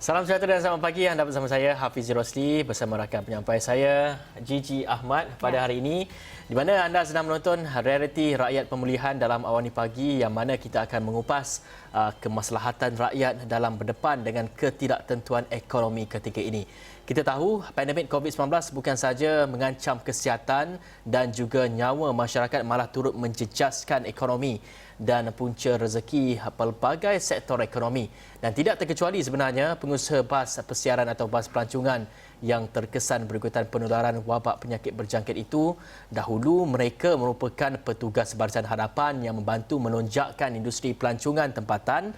Salam sejahtera dan selamat pagi. Anda bersama saya Hafiz Rosli bersama rakan penyampai saya Gigi Ahmad pada hari ini, di mana anda sedang menonton realiti rakyat pemulihan dalam Awani Pagi, yang mana kita akan mengupas kemaslahatan rakyat dalam berdepan dengan ketidaktentuan ekonomi ketika ini. Kita tahu pandemik COVID-19 bukan sahaja mengancam kesihatan dan juga nyawa masyarakat, malah turut menjejaskan ekonomi dan punca rezeki pelbagai sektor ekonomi. Dan tidak terkecuali sebenarnya pengusaha bas persiaran atau bas pelancongan yang terkesan berikutan penularan wabak penyakit berjangkit itu. Dahulu mereka merupakan petugas barisan hadapan yang membantu melonjakkan industri pelancongan tempatan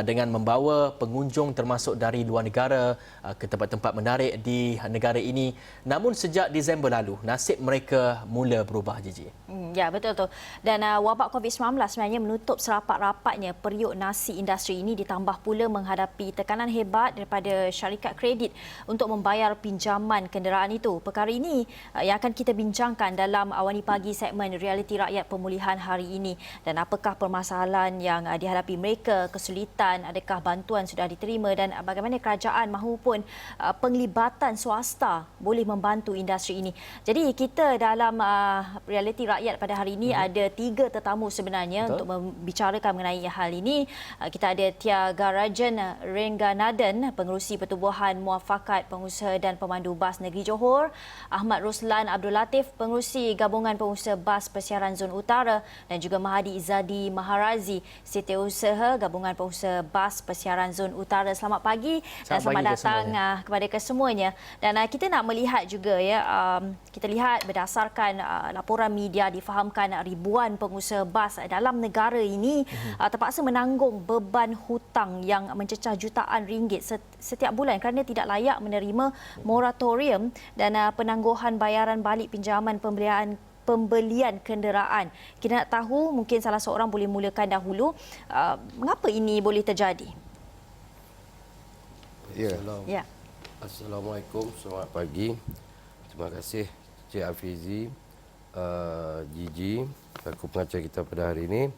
dengan membawa pengunjung termasuk dari luar negara ke tempat-tempat menarik di negara ini. Namun sejak Disember lalu, nasib mereka mula berubah, Gigi. Ya, betul tu. Dan wabak COVID-19 sebenarnya menutup serapat-rapatnya periuk nasi industri ini, ditambah pula menghadapi tekanan hebat daripada syarikat kredit untuk membayar pinjaman kenderaan itu. Perkara ini yang akan kita bincangkan dalam Awani Pagi segmen Realiti Rakyat Pemulihan hari ini. Dan apakah permasalahan yang dihadapi mereka, kesulitan, adakah bantuan sudah diterima dan bagaimana kerajaan mahupun penglibatan swasta boleh membantu industri ini. Jadi kita dalam Realiti Rakyat pada hari ini ada 3 tetamu sebenarnya untuk membicarakan mengenai hal ini. Kita ada Thiagarajan Rengganaden, Pengerusi Pertubuhan Muafakat Pengusaha dan Pemandu Bas Negeri Johor, Ahmad Roslan Abdul Latif, Pengerusi Gabungan Pengusaha Bas Persiaran Zon Utara, dan juga Mahadi Izzadi Maharazi, Setiausaha Gabungan Pengusaha Bas Persiaran Zon Utara. Selamat pagi dan selamat datang kepada kesemuanya. Dan kita nak melihat juga kita lihat berdasarkan laporan media, difahamkan ribuan pengusaha bas dalam negara ini terpaksa menanggung beban hutang yang mencecah jutaan ringgit setiap bulan kerana tidak layak menerima moratorium dan penangguhan bayaran balik pinjaman pembelian kenderaan. Kita nak tahu, mungkin salah seorang boleh mulakan dahulu, mengapa ini boleh terjadi? Ya. Assalamualaikum, selamat pagi. Terima kasih Cik Hafizi, Gigi, selaku pengacara kita pada hari ini.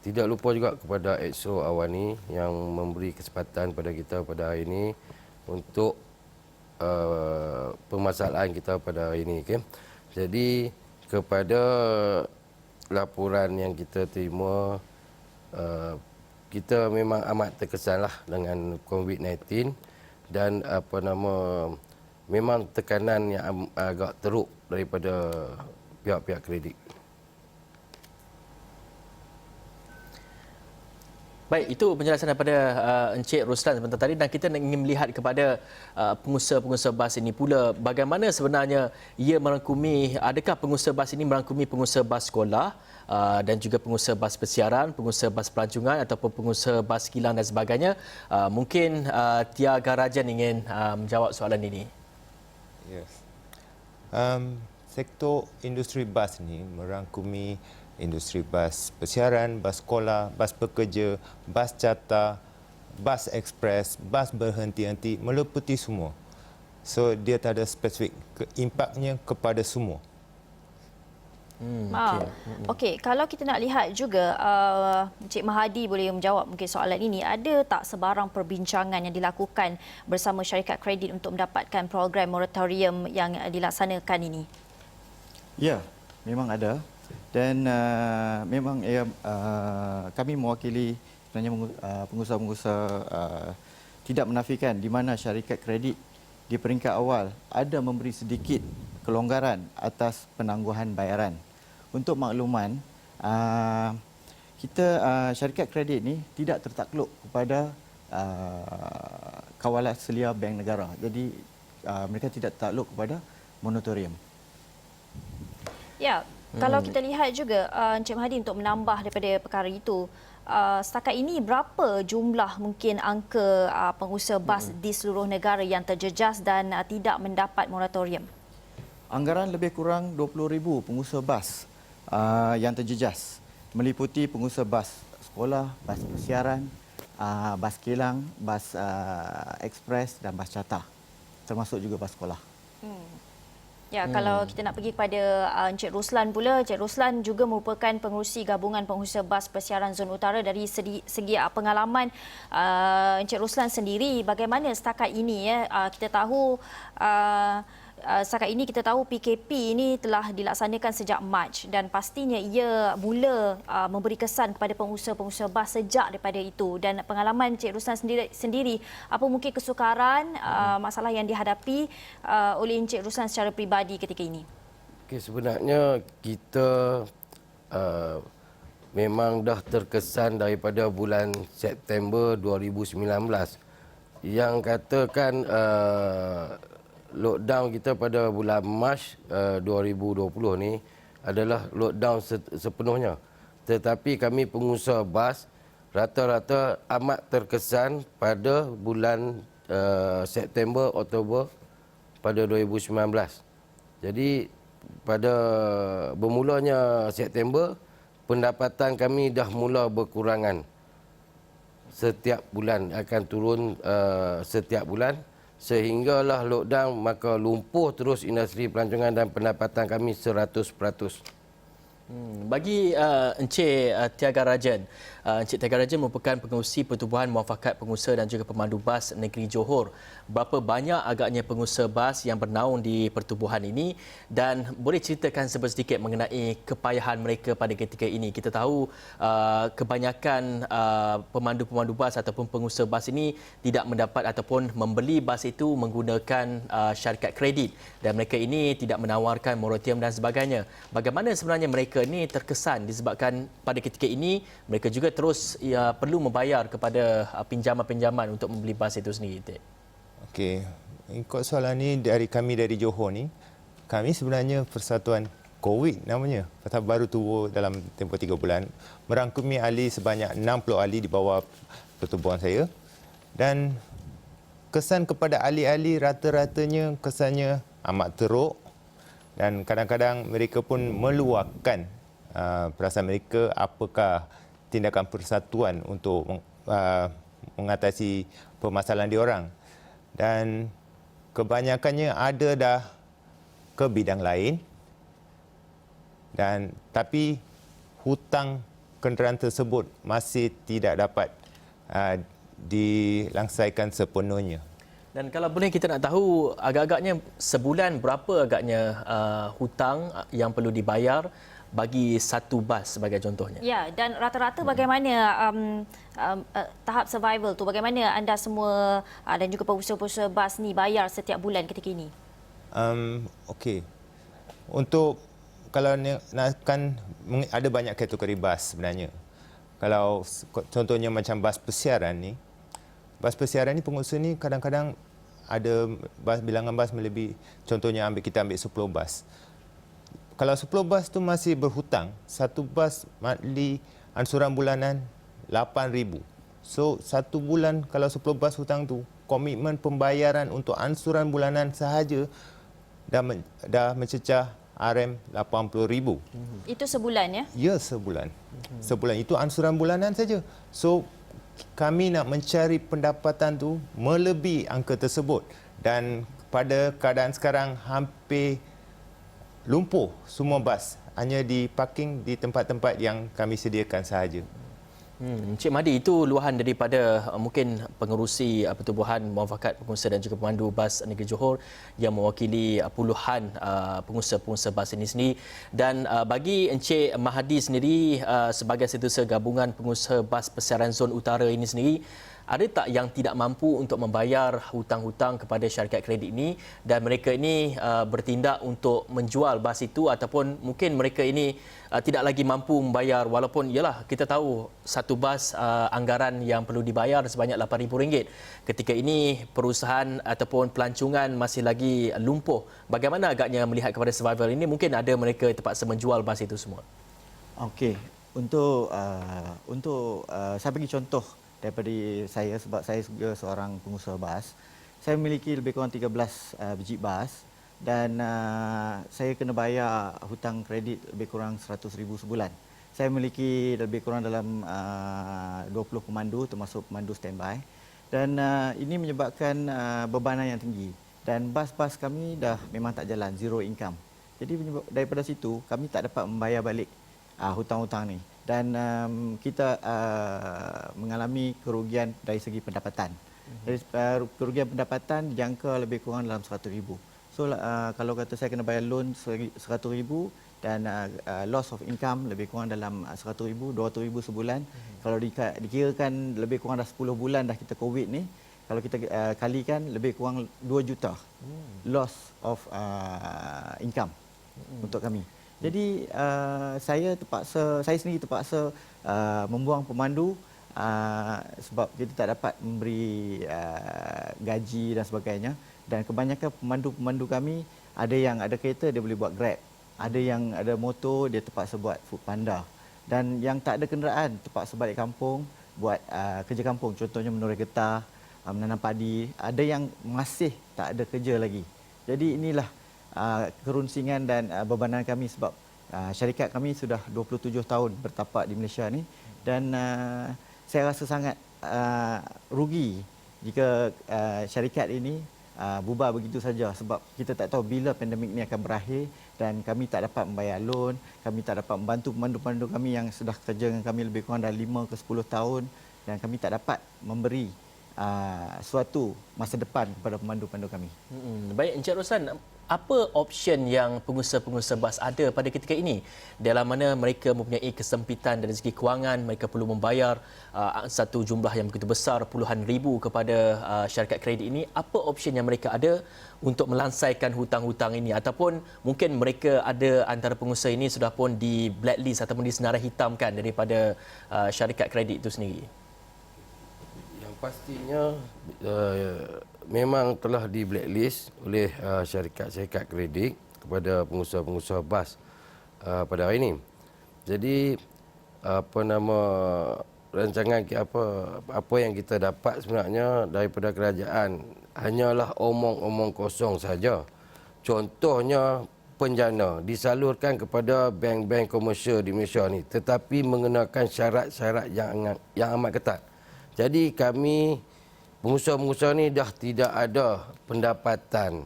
Tidak lupa juga kepada EXO Awani yang memberi kesempatan pada kita pada hari ini untuk permasalahan kita pada hari ini. Okay? Jadi kepada laporan yang kita terima, kita memang amat terkesanlah dengan COVID-19 dan memang tekanan yang agak teruk daripada pihak-pihak kredit. Baik, itu penjelasan daripada Encik Roslan sebentar tadi, dan kita ingin melihat kepada pengusaha-pengusaha bas ini pula, bagaimana sebenarnya ia merangkumi, adakah pengusaha bas ini merangkumi pengusaha bas sekolah dan juga pengusaha bas persiaran, pengusaha bas pelancongan ataupun pengusaha bas kilang dan sebagainya. Mungkin Thiagarajan ingin menjawab soalan ini. Yes. Sektor industri bas ini merangkumi industri bas persiaran, bas sekolah, bas pekerja, bas carta, bas ekspres, bas berhenti-henti, meliputi semua. So dia tak ada spesifik, impaknya kepada semua. Okey, kalau kita nak lihat juga, Encik Mahadi boleh menjawab mungkin soalan ini. Ada tak sebarang perbincangan yang dilakukan bersama syarikat kredit untuk mendapatkan program moratorium yang dilaksanakan ini? Ya, memang ada. Dan memang kami mewakili sebenarnya pengusaha-pengusaha tidak menafikan di mana syarikat kredit di peringkat awal ada memberi sedikit kelonggaran atas penangguhan bayaran. Untuk makluman, syarikat kredit ini tidak tertakluk kepada kawalan selia Bank Negara. Jadi mereka tidak tertakluk kepada moratorium. Ya, kalau kita lihat juga Encik Mahadi, untuk menambah daripada perkara itu, setakat ini berapa jumlah mungkin angka pengusaha bas di seluruh negara yang terjejas dan tidak mendapat moratorium? Anggaran lebih kurang 20,000 pengusaha bas yang terjejas, meliputi pengusaha bas sekolah, bas persiaran, bas kilang, bas ekspres dan bas carta, termasuk juga bas sekolah. Ya, kalau kita nak pergi kepada Encik Ruslan pula, Encik Ruslan juga merupakan pengerusi gabungan pengusaha bas persiaran Zon Utara. Dari segi pengalaman Encik Ruslan sendiri, bagaimana setakat ini kita tahu setakat ini kita tahu PKP ini telah dilaksanakan sejak Mac dan pastinya ia mula memberi kesan kepada pengusaha-pengusaha bas sejak daripada itu. Dan pengalaman Encik Ruslan sendiri apa mungkin kesukaran masalah yang dihadapi oleh Encik Ruslan secara peribadi ketika ini? Okey, sebenarnya kita memang dah terkesan daripada bulan September 2019 yang katakan lockdown kita pada bulan Mac 2020 ni adalah lockdown sepenuhnya. Tetapi kami pengusaha bas rata-rata amat terkesan pada bulan September, Oktober pada 2019. Jadi pada bermulanya September, pendapatan kami dah mula berkurangan. Setiap bulan akan turun setiap bulan. Sehinggalah lockdown, maka lumpuh terus industri pelancongan dan pendapatan kami 100%. Bagi Encik Tiaga Rajan, Encik Tiaga Rajan merupakan pengerusi Pertubuhan Muafakat Pengusaha dan juga Pemandu Bas Negeri Johor. Berapa banyak agaknya pengusaha bas yang bernaung di pertubuhan ini dan boleh ceritakan sedikit mengenai kepayahan mereka pada ketika ini? Kita tahu kebanyakan pemandu-pemandu bas ataupun pengusaha bas ini tidak mendapat ataupun membeli bas itu menggunakan syarikat kredit dan mereka ini tidak menawarkan moratorium dan sebagainya. Bagaimana sebenarnya mereka ini terkesan disebabkan pada ketika ini mereka juga terus perlu membayar kepada pinjaman-pinjaman untuk membeli bas itu sendiri? Okey, ikut soalan ni dari kami dari Johor ni, kami sebenarnya Persatuan COVID namanya, pasal baru turun dalam tempoh 3 bulan, merangkumi ahli sebanyak 60 ahli di bawah pertubuhan saya dan kesan kepada ahli-ahli rata-ratanya kesannya amat teruk dan kadang-kadang mereka pun meluahkan perasaan mereka apakah tindakan persatuan untuk mengatasi permasalahan diorang. Dan kebanyakannya ada dah ke bidang lain dan tapi hutang kenderaan tersebut masih tidak dapat dilangsaikan sepenuhnya. Dan kalau boleh kita nak tahu agak-agaknya sebulan berapa agaknya hutang yang perlu dibayar bagi satu bas sebagai contohnya? Ya, dan rata-rata bagaimana tahap survival tu? Bagaimana anda semua dan juga pengusaha-pengusaha bas ni bayar setiap bulan ketika ini? Okey. Untuk kalau nakkan ada banyak kategori bas sebenarnya. Kalau contohnya macam bas persiaran ni, pengusaha ni kadang-kadang ada bilangan bas melebihi, contohnya kita ambil 10 bas. Kalau 10 bas tu masih berhutang, satu bas monthly ansuran bulanan 8,000. So satu bulan kalau 10 bas hutang tu, komitmen pembayaran untuk ansuran bulanan sahaja dah mencecah RM80,000. Itu sebulan ya? Ya, sebulan. Sebulan itu ansuran bulanan saja. So kami nak mencari pendapatan tu melebihi angka tersebut dan pada keadaan sekarang hampir lumpuh semua bas, hanya diparking di tempat-tempat yang kami sediakan sahaja. Encik Mahdi, itu luahan daripada mungkin pengerusi Pertubuhan Muafakat Pengusaha dan juga Pemandu Bas Negeri Johor yang mewakili puluhan pengusaha-pengusaha bas ini sendiri. Dan bagi Encik Mahdi sendiri sebagai setiausaha gabungan pengusaha bas persiaran Zon Utara ini sendiri, ada tak yang tidak mampu untuk membayar hutang-hutang kepada syarikat kredit ini dan mereka ini bertindak untuk menjual bas itu ataupun mungkin mereka ini tidak lagi mampu membayar walaupun yalah kita tahu satu bas anggaran yang perlu dibayar sebanyak RM8,000. Ketika ini perusahaan ataupun pelancongan masih lagi lumpuh. Bagaimana agaknya melihat kepada survival ini? Mungkin ada mereka terpaksa menjual bas itu semua. Okey, untuk saya bagi contoh daripada saya sebab saya juga seorang pengusaha bas. Saya memiliki lebih kurang 13 biji bas dan saya kena bayar hutang kredit lebih kurang RM100,000 sebulan. Saya memiliki lebih kurang dalam 20 pemandu termasuk pemandu standby dan ini menyebabkan bebanan yang tinggi. dan bas-bas kami dah memang tak jalan, zero income. Jadi daripada situ kami tak dapat membayar balik hutang-hutang ni, dan kita mengalami kerugian dari segi pendapatan. Dari kerugian pendapatan dijangka lebih kurang dalam 100,000. So kalau kata saya kena bayar loan 100,000 dan loss of income lebih kurang dalam 100,000, 200,000 sebulan. Kalau dikirakan lebih kurang dah 10 bulan dah kita COVID ni, kalau kita kalikan lebih kurang 2 juta loss of income untuk kami. Jadi saya sendiri terpaksa membuang pemandu sebab kita tak dapat memberi gaji dan sebagainya, dan kebanyakan pemandu-pemandu kami ada yang ada kereta dia boleh buat Grab, ada yang ada motor dia terpaksa buat Foodpanda, dan yang tak ada kenderaan terpaksa balik kampung buat kerja kampung, contohnya menurai getah, menanam padi. Ada yang masih tak ada kerja lagi. Jadi inilah kerunsingan dan bebanan kami sebab syarikat kami sudah 27 tahun bertapak di Malaysia ni, dan saya rasa sangat rugi jika syarikat ini bubar begitu saja, sebab kita tak tahu bila pandemik ni akan berakhir dan kami tak dapat membayar loan, kami tak dapat membantu pemandu-pemandu kami yang sudah kerja dengan kami lebih kurang dari 5 ke 10 tahun, dan kami tak dapat memberi suatu masa depan kepada pemandu-pemandu kami. Baik, Encik Roslan, apa option yang pengusaha-pengusaha bas ada pada ketika ini, dalam mana mereka mempunyai kesempitan dari segi kewangan, mereka perlu membayar satu jumlah yang begitu besar, puluhan ribu kepada syarikat kredit ini? Apa option yang mereka ada untuk melansaikan hutang-hutang ini, ataupun mungkin mereka ada antara pengusaha ini sudah pun di blacklist ataupun disenarai hitamkan daripada syarikat kredit itu sendiri? Pastinya memang telah di blacklist oleh syarikat-syarikat kredit kepada pengusaha-pengusaha bas pada hari ini. Jadi rancangan apa yang kita dapat sebenarnya daripada kerajaan hanyalah omong-omong kosong saja. Contohnya penjana disalurkan kepada bank-bank komersial di Malaysia ni, tetapi mengenakan syarat-syarat yang amat ketat. Jadi kami pengusaha-pengusaha ni dah tidak ada pendapatan.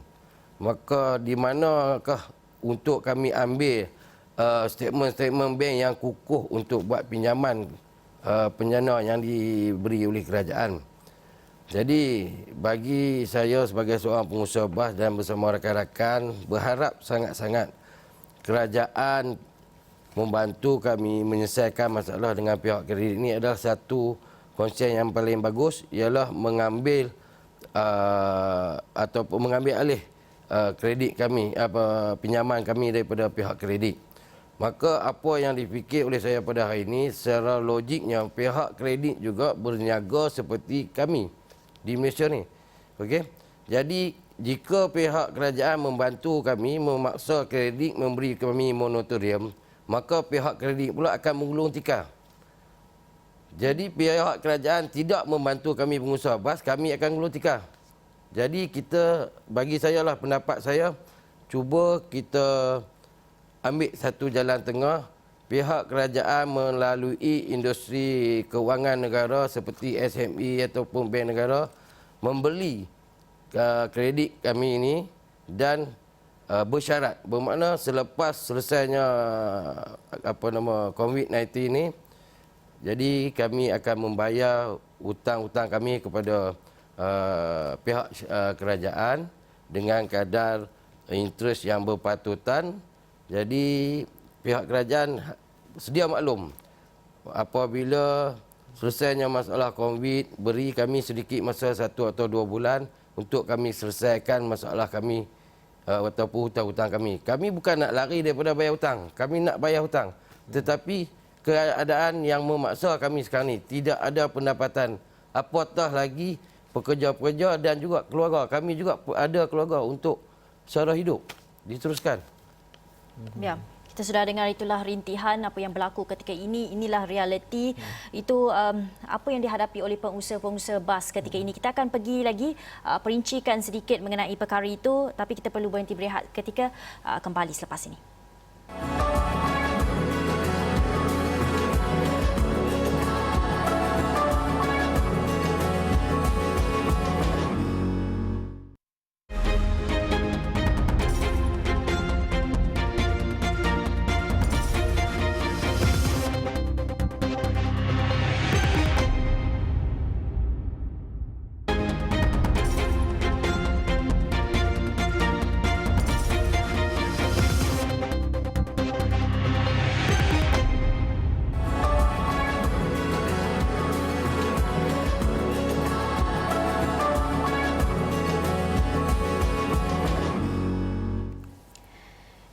Maka di manakah untuk kami ambil statement-statement bank yang kukuh untuk buat pinjaman penjana yang diberi oleh kerajaan. Jadi bagi saya sebagai seorang pengusaha bas dan bersama rakan-rakan berharap sangat-sangat kerajaan membantu kami menyelesaikan masalah dengan pihak kredit ini. Adalah satu konsep yang paling bagus, ialah mengambil ataupun mengambil alih kredit kami, pinjaman kami daripada pihak kredit. Maka apa yang dipikir oleh saya pada hari ini, secara logiknya pihak kredit juga berniaga seperti kami di Malaysia ni. Okey. Jadi jika pihak kerajaan membantu kami, memaksa kredit memberi kami moratorium, maka pihak kredit pula akan menggulung tikar. Jadi pihak kerajaan tidak membantu kami pengusaha bas, kami akan gulung tikar. Jadi bagi saya lah pendapat saya, cuba kita ambil satu jalan tengah. Pihak kerajaan melalui industri kewangan negara seperti SME ataupun bank negara membeli kredit kami ini dan bersyarat. Bermakna selepas selesainya COVID-19 ini, jadi kami akan membayar hutang-hutang kami kepada pihak kerajaan dengan kadar interest yang berpatutan. Jadi pihak kerajaan sedia maklum apabila selesainya masalah COVID, beri kami sedikit masa 1 atau 2 bulan untuk kami selesaikan masalah kami ataupun hutang-hutang kami. Kami bukan nak lari daripada bayar hutang, kami nak bayar hutang. Tetapi keadaan yang memaksa kami sekarang ni, tidak ada pendapatan, apatah lagi pekerja-pekerja dan juga keluarga. Kami juga ada keluarga untuk sara hidup diteruskan. Ya, kita sudah dengar itulah rintihan apa yang berlaku ketika ini. Inilah realiti. Itu apa yang dihadapi oleh pengusaha-pengusaha bas ketika ini. Kita akan pergi lagi perincikan sedikit mengenai perkara itu, tapi kita perlu berhenti berehat ketika kembali selepas ini.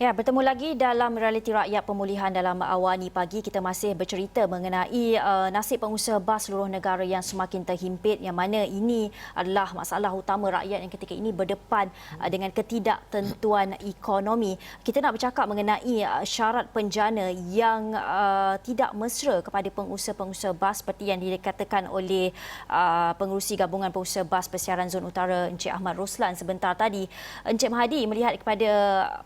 Ya, bertemu lagi dalam Realiti Rakyat Pemulihan dalam Awani Pagi. Kita masih bercerita mengenai nasib pengusaha bas seluruh negara yang semakin terhimpit, yang mana ini adalah masalah utama rakyat yang ketika ini berdepan dengan ketidaktentuan ekonomi. Kita nak bercakap mengenai syarat penjana yang tidak mesra kepada pengusaha-pengusaha bas seperti yang dikatakan oleh pengerusi Gabungan Pengusaha Bas Persiaran Zon Utara Encik Ahmad Roslan sebentar tadi. Encik Mahdi melihat kepada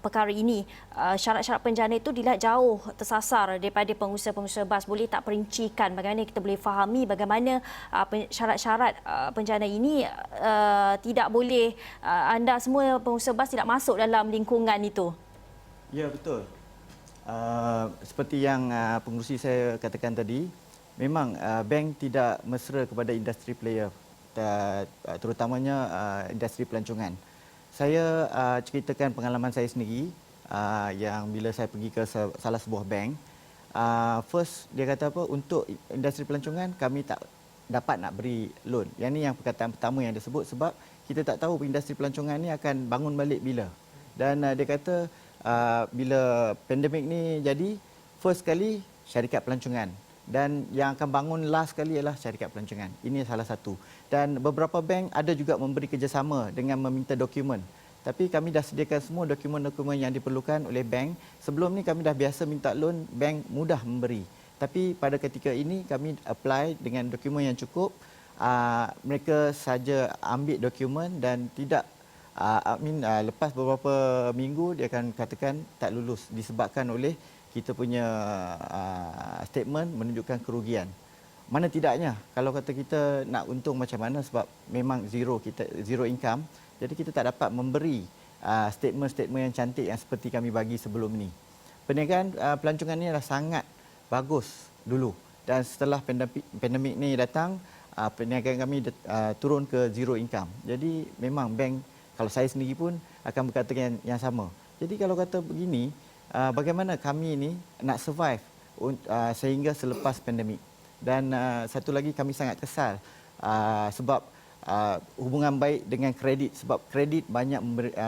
perkara ini, syarat-syarat penjana itu dilihat jauh tersasar daripada pengusaha-pengusaha bas. Boleh tak perincikan bagaimana kita boleh fahami bagaimana syarat-syarat penjana ini tidak boleh, anda semua pengusaha bas tidak masuk dalam lingkungan itu? Ya, betul. Seperti yang pengerusi saya katakan tadi, memang bank tidak mesra kepada industri player, terutamanya industri pelancongan. Saya ceritakan pengalaman saya sendiri yang bila saya pergi ke salah sebuah bank. First, dia kata apa, untuk industri pelancongan kami tak dapat nak beri loan. Yang ni yang perkataan pertama yang dia sebut, sebab kita tak tahu industri pelancongan ni akan bangun balik bila. Dan dia kata bila pandemik ni jadi, first kali syarikat pelancongan. Dan yang akan bangun last kali ialah syarikat pelancongan. Ini salah satu. Dan beberapa bank ada juga memberi kerjasama dengan meminta dokumen. Tapi kami dah sediakan semua dokumen-dokumen yang diperlukan oleh bank. Sebelum ni kami dah biasa minta loan, bank mudah memberi. Tapi pada ketika ini kami apply dengan dokumen yang cukup. Mereka saja ambil dokumen dan tidak, lepas beberapa minggu dia akan katakan tak lulus disebabkan oleh kita punya statement menunjukkan kerugian. Mana tidaknya, kalau kata kita nak untung macam mana, sebab memang zero income, jadi kita tak dapat memberi statement-statement yang cantik yang seperti kami bagi sebelum ni. Perniagaan pelancongan ni adalah sangat bagus dulu, dan setelah pandemik ni datang, perniagaan kami turun ke zero income. Jadi memang bank, kalau saya sendiri pun akan berkata yang sama. Jadi kalau kata begini, bagaimana kami ini nak survive sehingga selepas pandemik. Dan satu lagi, kami sangat kesal sebab hubungan baik dengan kredit, sebab kredit banyak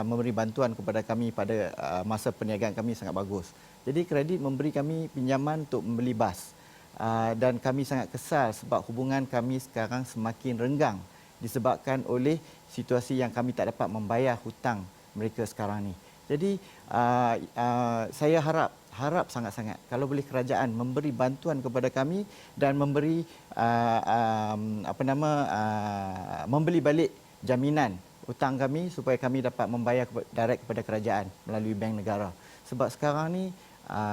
memberi bantuan kepada kami pada masa perniagaan kami sangat bagus. Jadi kredit memberi kami pinjaman untuk membeli bas. Dan kami sangat kesal sebab hubungan kami sekarang semakin renggang disebabkan oleh situasi yang kami tak dapat membayar hutang mereka sekarang ni. Jadi saya harap sangat-sangat kalau boleh kerajaan memberi bantuan kepada kami dan memberi membeli balik jaminan hutang kami supaya kami dapat membayar direct kepada kerajaan melalui bank negara. Sebab sekarang ni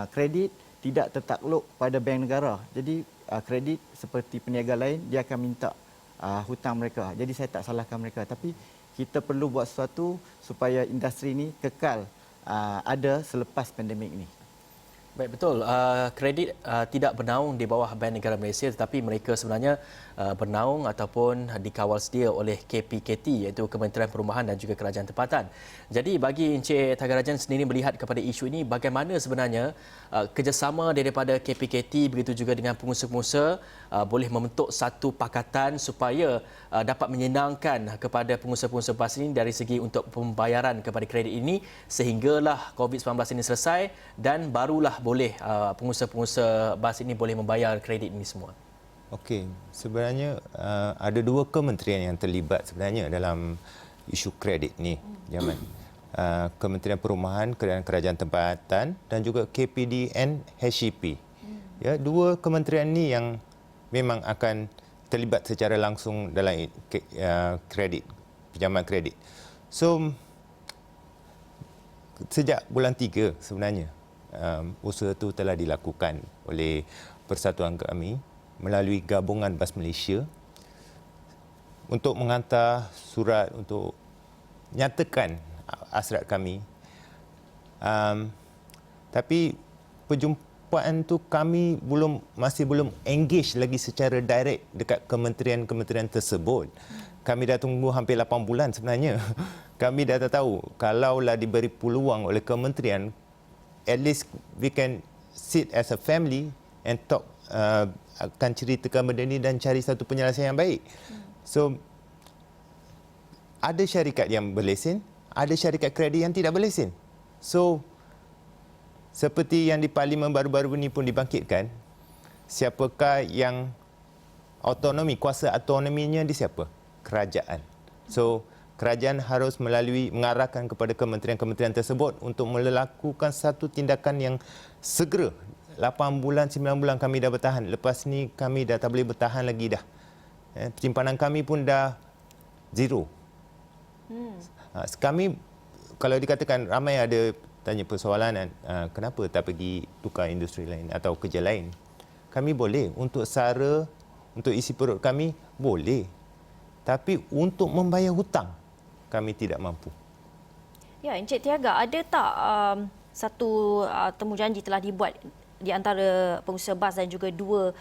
kredit tidak tertakluk pada bank negara. Jadi kredit seperti peniaga lain, dia akan minta hutang mereka. Jadi saya tak salahkan mereka, tapi kita perlu buat sesuatu supaya industri ini kekal ada selepas pandemik ini. Baik, betul. Kredit tidak bernaung di bawah Bank Negara Malaysia, tetapi mereka sebenarnya bernaung ataupun dikawal sedia oleh KPKT, iaitu Kementerian Perumahan dan juga Kerajaan Tempatan. Jadi bagi Encik Tagarajan sendiri melihat kepada isu ini, bagaimana sebenarnya kerjasama daripada KPKT begitu juga dengan pengusaha-pengusaha boleh membentuk satu pakatan supaya dapat menyenangkan kepada pengusaha-pengusaha bas ini dari segi untuk pembayaran kepada kredit ini sehinggalah COVID-19 ini selesai dan barulah boleh pengusaha-pengusaha bas ini boleh membayar kredit ini semua. Okey, sebenarnya ada dua kementerian yang terlibat sebenarnya dalam isu kredit ni, Jaman. Kementerian Perumahan dan Kerajaan Tempatan dan juga KPDN HCP. Ya, dua kementerian ni yang memang akan terlibat secara langsung dalam kredit, pinjaman kredit. So sejak bulan 3 sebenarnya usaha itu telah dilakukan oleh persatuan kami melalui Gabungan Bas Malaysia untuk menghantar surat untuk nyatakan hasrat kami. Tapi perjumpaan tu kami masih belum engage lagi secara direct dekat kementerian-kementerian tersebut. Kami dah tunggu hampir 8 bulan sebenarnya. Kami dah tahu kalaulah diberi peluang oleh kementerian, at least we can sit as a family and talk, akan ceritakan benda ini dan cari satu penyelesaian yang baik. So ada syarikat yang berlesen, ada syarikat kredit yang tidak berlesen. So seperti yang di Parlimen baru-baru ini pun dibangkitkan, siapakah yang kuasa autonominya di siapa? Kerajaan. So, kerajaan harus mengarahkan kepada kementerian-kementerian tersebut untuk melakukan satu tindakan yang segera. 8 bulan, 9 bulan kami dah bertahan. Lepas ni kami dah tak boleh bertahan lagi dah. Simpanan kami pun dah zero. Kami, kalau dikatakan ramai ada tanya persoalan, kenapa tak pergi tukar industri lain atau kerja lain? Kami boleh. Untuk sara, untuk isi perut kami, boleh. Tapi untuk membayar hutang, kami tidak mampu. Ya, Encik Tiaga, ada tak satu temujanji telah dibuat di antara pengusaha bas dan juga dua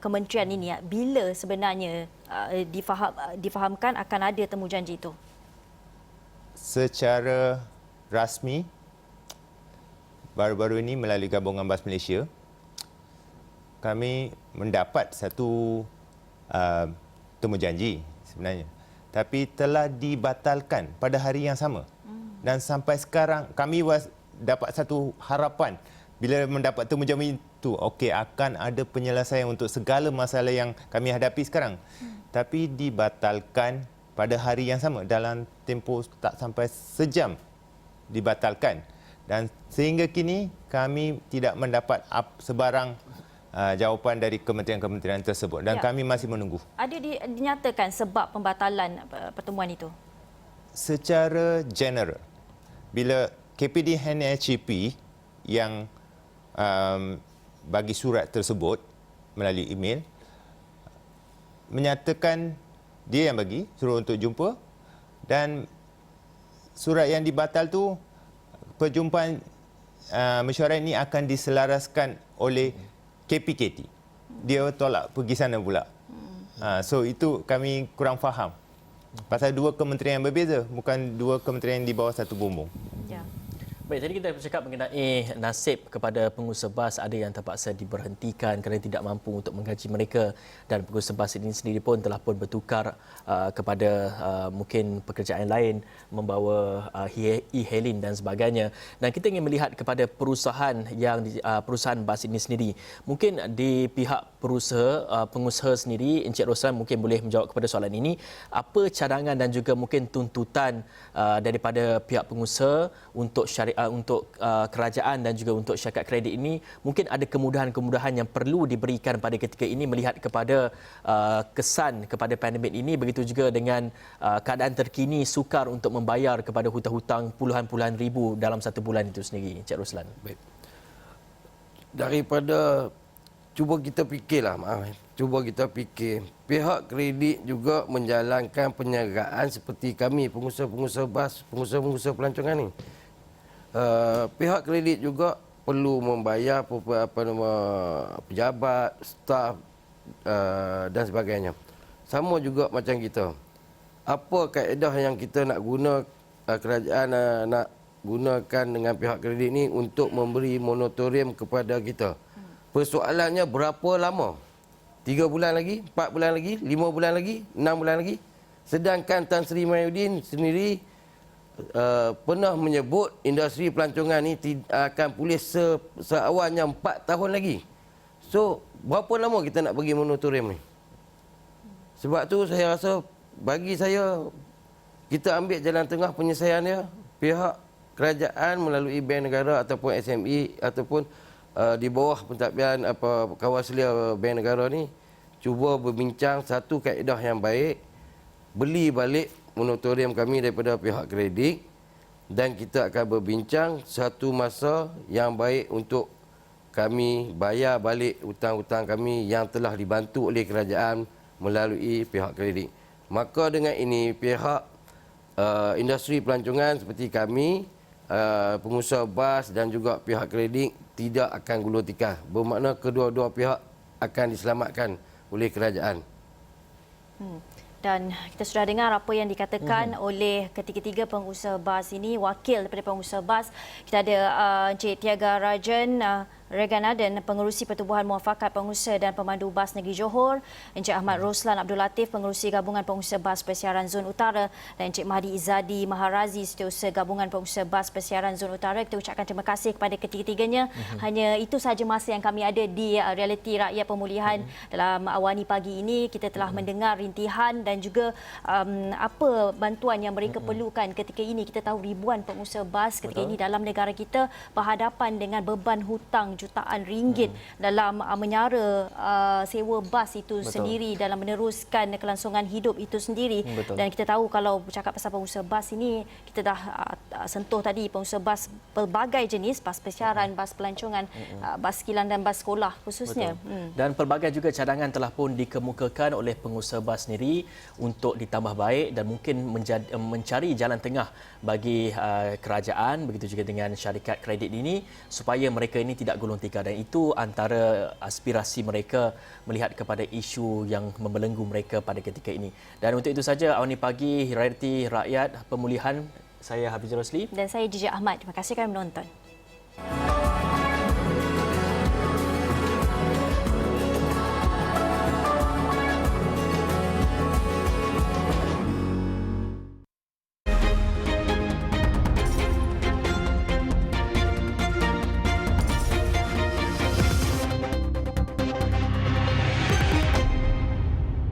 kementerian ini, bila sebenarnya difahamkan akan ada temujanji itu? Secara rasmi, baru-baru ini melalui Gabungan Bas Malaysia, kami mendapat satu temujanji sebenarnya. Tapi telah dibatalkan pada hari yang sama. Dan sampai sekarang kami dapat satu harapan bila mendapat temujanji itu, okey, akan ada penyelesaian untuk segala masalah yang kami hadapi sekarang. Tapi dibatalkan pada hari yang sama, dalam tempoh tak sampai sejam dibatalkan. Dan sehingga kini kami tidak mendapat sebarang jawapan dari kementerian-kementerian tersebut dan kami masih menunggu. Ada dinyatakan sebab pembatalan pertemuan itu? Secara general, bila KPD NHCP yang bagi surat tersebut melalui email, menyatakan dia yang bagi suruh untuk jumpa, dan surat yang dibatal tu, perjumpaan mesyuarat ini akan diselaraskan oleh KPKT. Dia tolak pergi sana pula. So itu kami kurang faham. Pasal dua kementerian yang berbeza, bukan dua kementerian yang di bawah satu bumbung. Ya. Baik, tadi kita bercakap mengenai nasib kepada pengusaha bas, ada yang terpaksa diberhentikan kerana tidak mampu untuk menggaji mereka, dan pengusaha bas ini sendiri pun telah pun bertukar kepada mungkin pekerjaan lain, membawa e-hailing dan sebagainya. Dan kita ingin melihat kepada perusahaan perusahaan bas ini sendiri. Mungkin di pihak pengusaha sendiri, Encik Roslan mungkin boleh menjawab kepada soalan ini. Apa cadangan dan juga mungkin tuntutan daripada pihak pengusaha untuk untuk kerajaan dan juga untuk syarikat kredit ini? Mungkin ada kemudahan-kemudahan yang perlu diberikan pada ketika ini melihat kepada kesan kepada pandemik ini, begitu juga dengan keadaan terkini sukar untuk membayar kepada hutang-hutang puluhan-puluhan ribu dalam satu bulan itu sendiri, Encik Roslan. Baik. Daripada cuba kita fikirlah, cuba kita fikir, pihak kredit juga menjalankan penjagaan seperti kami pengusaha-pengusaha bas, pengusaha-pengusaha pelancongan ni. Pihak kredit juga perlu membayar pejabat, staf dan sebagainya. Sama juga macam kita. Apa kaedah yang kita nak guna, kerajaan nak gunakan dengan pihak kredit ni untuk memberi moratorium kepada kita? Persoalannya berapa lama? 3 bulan lagi, 4 bulan lagi, 5 bulan lagi, 6 bulan lagi. Sedangkan Tan Sri Mahyudin sendiri pernah menyebut industri pelancongan ni akan pulih seawalnya 4 tahun lagi. So, berapa lama kita nak bagi moratorium ni? Sebab tu saya rasa, bagi saya, kita ambil jalan tengah penyelesaian dia. Pihak kerajaan melalui Bank Negara ataupun SME ataupun di bawah pentadbiran Kawaselia Bank Negara ni, cuba berbincang satu kaedah yang baik, beli balik moratorium kami daripada pihak kredit, dan kita akan berbincang satu masa yang baik untuk kami bayar balik hutang-hutang kami yang telah dibantu oleh kerajaan melalui pihak kredit. Maka dengan ini pihak industri pelancongan seperti kami, pengusaha bas dan juga pihak kredit tidak akan gulung tikar. Bermakna kedua-dua pihak akan diselamatkan oleh kerajaan. Dan kita sudah dengar apa yang dikatakan oleh ketiga-tiga pengusaha bas ini, wakil daripada pengusaha bas. Kita ada Encik Tiaga Rajan, Regan Aden, Pengerusi Pertubuhan Muafakat Pengusaha dan Pemandu Bas Negeri Johor, Encik Ahmad Roslan Abdul Latif, Pengerusi Gabungan Pengusaha Bas Persiaran Zon Utara, dan Encik Mahdi Izzadi Maharazi, Setiausaha Gabungan Pengusaha Bas Persiaran Zon Utara. Kita ucapkan terima kasih kepada ketiga-tiganya. Hanya itu sahaja masa yang kami ada di Realiti Rakyat Pemulihan dalam Awani pagi ini. Kita telah mendengar rintihan dan juga apa bantuan yang mereka perlukan ketika ini. Kita tahu ribuan pengusaha bas ketika ini dalam negara kita berhadapan dengan beban hutang jutaan ringgit dalam menyara sewa bas itu sendiri, dalam meneruskan kelangsungan hidup itu sendiri. Dan kita tahu kalau bercakap pasal pengusaha bas ini, kita dah sentuh tadi pengusaha bas pelbagai jenis, bas persiaran, bas pelancongan, bas kilang dan bas sekolah khususnya. Dan pelbagai juga cadangan telah pun dikemukakan oleh pengusaha bas sendiri untuk ditambah baik dan mungkin mencari jalan tengah bagi kerajaan, begitu juga dengan syarikat kredit ini supaya mereka ini tidak gulung tikar, dan itu antara aspirasi mereka melihat kepada isu yang membelenggu mereka pada ketika ini. Dan untuk itu saja Awani Pagi Realiti Rakyat Pemulihan, saya Hafizul Rosli Dan saya Jiji Ahmad. Terima kasih kerana menonton.